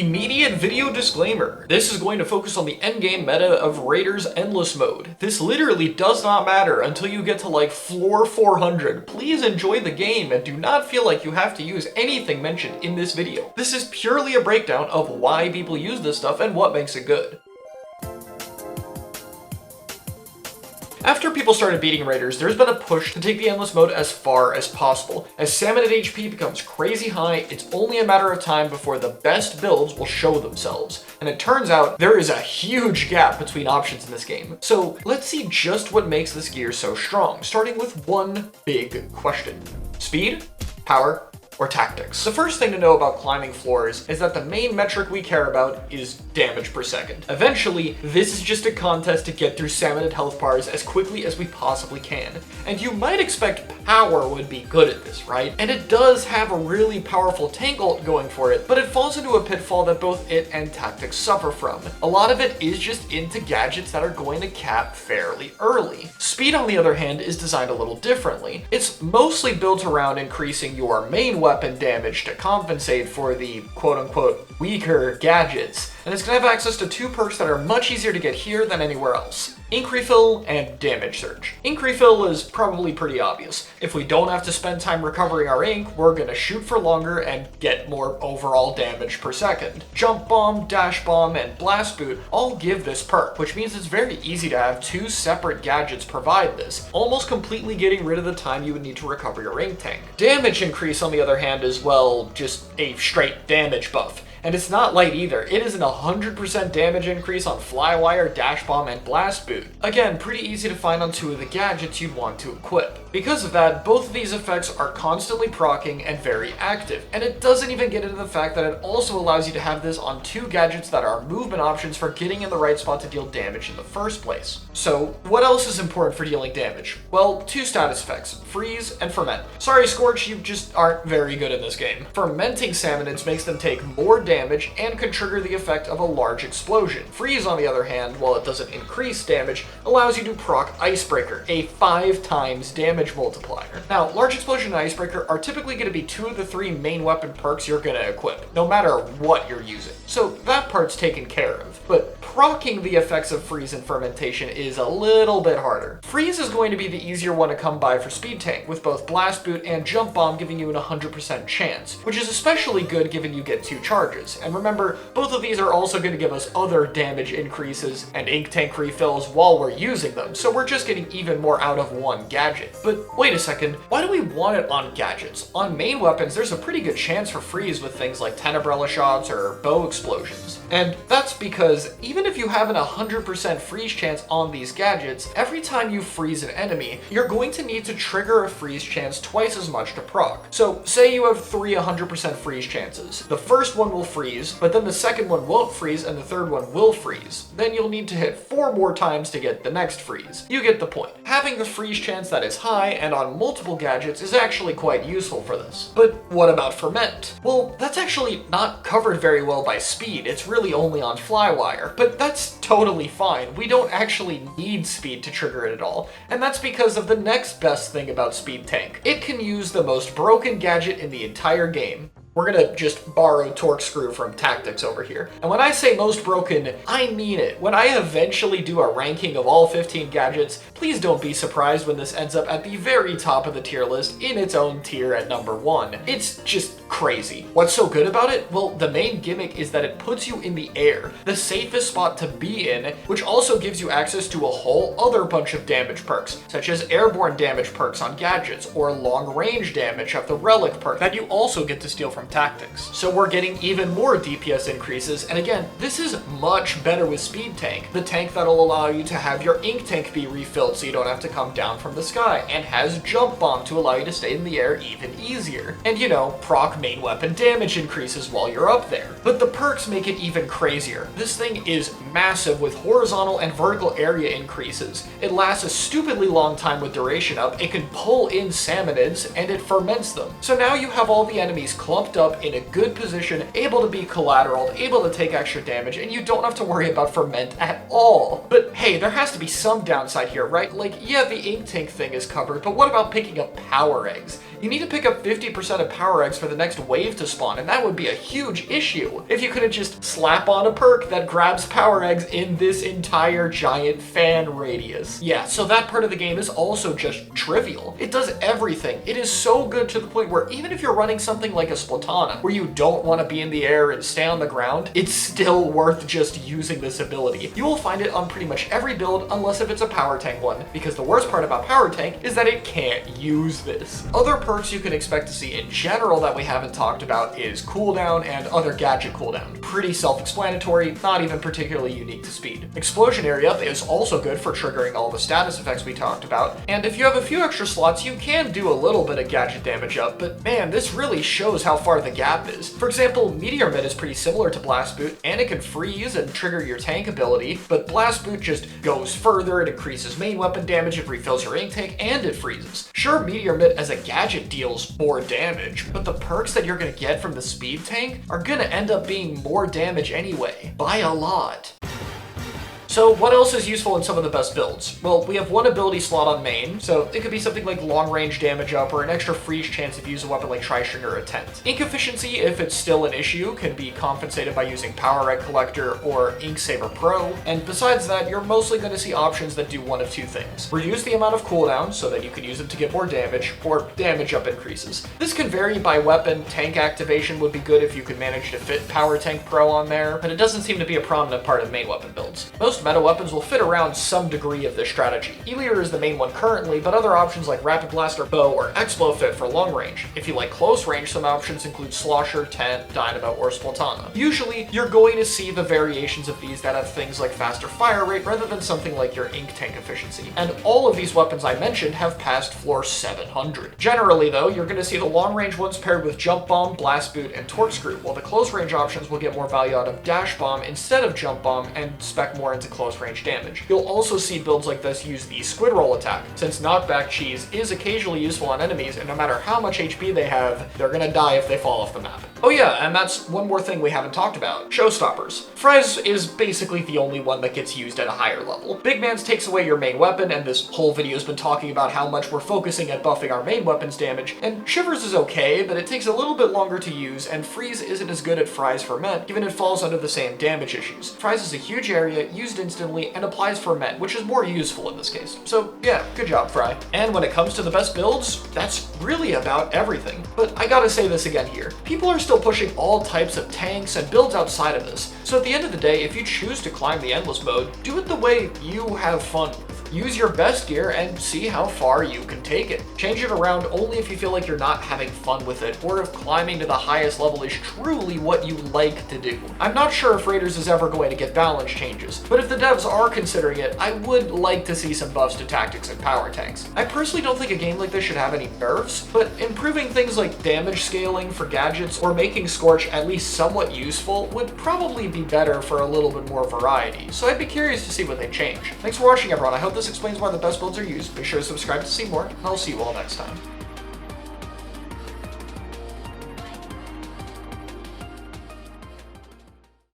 Immediate video disclaimer. This is going to focus on the endgame meta of Raiders Endless Mode. This literally does not matter until you get to like floor 400. Please enjoy the game and do not feel like you have to use anything mentioned in this video. This is purely a breakdown of why people use this stuff and what makes it good. After people started beating Raiders, there's been a push to take the Endless Mode as far as possible. As Salmon HP becomes crazy high, it's only a matter of time before the best builds will show themselves. And it turns out there is a huge gap between options in this game. So let's see just what makes this gear so strong, starting with one big question. Speed, power, or tactics. The first thing to know about climbing floors is that the main metric we care about is damage per second. Eventually, this is just a contest to get through salmonid health bars as quickly as we possibly can. And you might expect power would be good at this, right? And it does have a really powerful tank ult going for it, but it falls into a pitfall that both it and tactics suffer from. A lot of it is just into gadgets that are going to cap fairly early. Speed, on the other hand, is designed a little differently. It's mostly built around increasing your main weapon damage to compensate for the quote-unquote weaker gadgets, and it's going to have access to two perks that are much easier to get here than anywhere else. Ink Refill and Damage Surge. Ink Refill is probably pretty obvious. If we don't have to spend time recovering our ink, we're gonna shoot for longer and get more overall damage per second. Jump Bomb, Dash Bomb, and Blast Boot all give this perk, which means it's very easy to have two separate gadgets provide this, almost completely getting rid of the time you would need to recover your ink tank. Damage increase, on the other hand, is, well, just a straight damage buff. And it's not light either. It is an 100% damage increase on Flywire, Dash Bomb, and Blast Boot. Again, pretty easy to find on two of the gadgets you'd want to equip. Because of that, both of these effects are constantly proccing and very active. And it doesn't even get into the fact that it also allows you to have this on two gadgets that are movement options for getting in the right spot to deal damage in the first place. So, what else is important for dealing damage? Well, two status effects, Freeze and Ferment. Sorry Scorch, you just aren't very good in this game. Fermenting Salmonids makes them take more damage and can trigger the effect of a large explosion. Freeze, on the other hand, while it doesn't increase damage, allows you to proc Icebreaker, a 5 times damage multiplier. Now, Large Explosion and Icebreaker are typically going to be two of the three main weapon perks you're going to equip, no matter what you're using. So that part's taken care of. But proccing the effects of Freeze and Fermentation is a little bit harder. Freeze is going to be the easier one to come by for Speed Tank, with both Blast Boot and Jump Bomb giving you an 100% chance, which is especially good given you get two charges. And remember, both of these are also going to give us other damage increases and ink tank refills while we're using them, so we're just getting even more out of one gadget. But wait a second, why do we want it on gadgets? On main weapons, there's a pretty good chance for freeze with things like Tenebrella shots or bow explosions. And that's because even if you have an 100% freeze chance on these gadgets, every time you freeze an enemy, you're going to need to trigger a freeze chance twice as much to proc. So say you have three 100% freeze chances. The first one will freeze, but then the second one won't freeze and the third one will freeze. Then you'll need to hit 4 more times to get the next freeze. You get the point. Having a freeze chance that is high and on multiple gadgets is actually quite useful for this. But what about Ferment? Well, that's actually not covered very well by Speed. It's really only on Flywire, but that's totally fine. We don't actually need Speed to trigger it at all, and that's because of the next best thing about Speed Tank. It can use the most broken gadget in the entire game. We're gonna just borrow Torque Screw from Tactics over here. And when I say most broken, I mean it. When I eventually do a ranking of all 15 gadgets, please don't be surprised when this ends up at the very top of the tier list in its own tier at number 1. It's just crazy. What's so good about it? Well, the main gimmick is that it puts you in the air, the safest spot to be in, which also gives you access to a whole other bunch of damage perks, such as airborne damage perks on gadgets, or long range damage of the relic perk that you also get to steal from Tactics. So we're getting even more DPS increases, and again, this is much better with Speed Tank, the tank that'll allow you to have your ink tank be refilled so you don't have to come down from the sky, and has Jump Bomb to allow you to stay in the air even easier. And you know, proc main weapon damage increases while you're up there. But the perks make it even crazier. This thing is massive with horizontal and vertical area increases. It lasts a stupidly long time with duration up, it can pull in salmonids, and it ferments them. So now you have all the enemies clumped up in a good position, able to be collateral, able to take extra damage, and you don't have to worry about ferment at all. But hey, there has to be some downside here, right? Like, yeah, the ink tank thing is covered, but what about picking up power eggs? You need to pick up 50% of power eggs for the next wave to spawn, and that would be a huge issue if you couldn't just slap on a perk that grabs power eggs in this entire giant fan radius. Yeah, so that part of the game is also just trivial. It does everything. It is so good to the point where even if you're running something like a Splatoon, where you don't want to be in the air and stay on the ground, it's still worth just using this ability. You will find it on pretty much every build, unless if it's a power tank one, because the worst part about power tank is that it can't use this. Other perks you can expect to see in general that we haven't talked about is cooldown and other gadget cooldown. Pretty self-explanatory, not even particularly unique to speed. Explosion area is also good for triggering all the status effects we talked about, and if you have a few extra slots, you can do a little bit of gadget damage up, but man, this really shows how far the gap is. For example, Meteor Mid is pretty similar to Blast Boot, and it can freeze and trigger your tank ability, but Blast Boot just goes further, it increases main weapon damage, it refills your ink tank, and it freezes. Sure, Meteor Mid as a gadget deals more damage, but the perks that you're gonna get from the speed tank are gonna end up being more damage anyway, by a lot. So what else is useful in some of the best builds? Well, we have one ability slot on main, so it could be something like long range damage up or an extra freeze chance if you use a weapon like Tri-String or a Tent. Ink efficiency, if it's still an issue, can be compensated by using Power Egg Collector or Ink Saver Pro, and besides that, you're mostly going to see options that do one of two things. Reduce the amount of cooldown so that you can use it to get more damage, or damage up increases. This can vary by weapon. Tank activation would be good if you could manage to fit Power Tank Pro on there, but it doesn't seem to be a prominent part of main weapon builds. Most meta weapons will fit around some degree of this strategy. E-Leader is the main one currently, but other options like Rapid Blaster, Bow, or Explo fit for long range. If you like close range, some options include Slosher, Tent, Dynamo, or Splatana. Usually, you're going to see the variations of these that have things like faster fire rate rather than something like your ink tank efficiency. And all of these weapons I mentioned have passed floor 700. Generally though, you're going to see the long range ones paired with Jump Bomb, Blast Boot, and Torque Screw, while the close range options will get more value out of Dash Bomb instead of Jump Bomb and spec more into close range damage. You'll also see builds like this use the Squid Roll attack, since knockback cheese is occasionally useful on enemies, and no matter how much HP they have, they're gonna die if they fall off the map. Oh yeah, and that's one more thing we haven't talked about. Showstoppers. Frez is basically the only one that gets used at a higher level. Big Man's takes away your main weapon, and this whole video has been talking about how much we're focusing at buffing our main weapon's damage, and Shivers is okay, but it takes a little bit longer to use, and Freeze isn't as good at Fries for Met, given it falls under the same damage issues. Fries is a huge area, used instantly, and applies for Met, which is more useful in this case. So yeah, good job, Fry. And when it comes to the best builds, that's really about everything. But I gotta say this again here. People are still pushing all types of tanks and builds outside of this. So at the end of the day, if you choose to climb the endless mode, do it the way you have fun with. Use your best gear and see how far you can take it. Change it around only if you feel like you're not having fun with it, or if climbing to the highest level is truly what you like to do. I'm not sure if Raiders is ever going to get balance changes, but if the devs are considering it, I would like to see some buffs to tactics and power tanks. I personally don't think a game like this should have any nerfs, but improving things like damage scaling for gadgets or making Scorch at least somewhat useful would probably be better for a little bit more variety, so I'd be curious to see what they change. Thanks for watching, everyone. I hope this explains why the best builds are used. Be sure to subscribe to see more, and I'll see you all next time.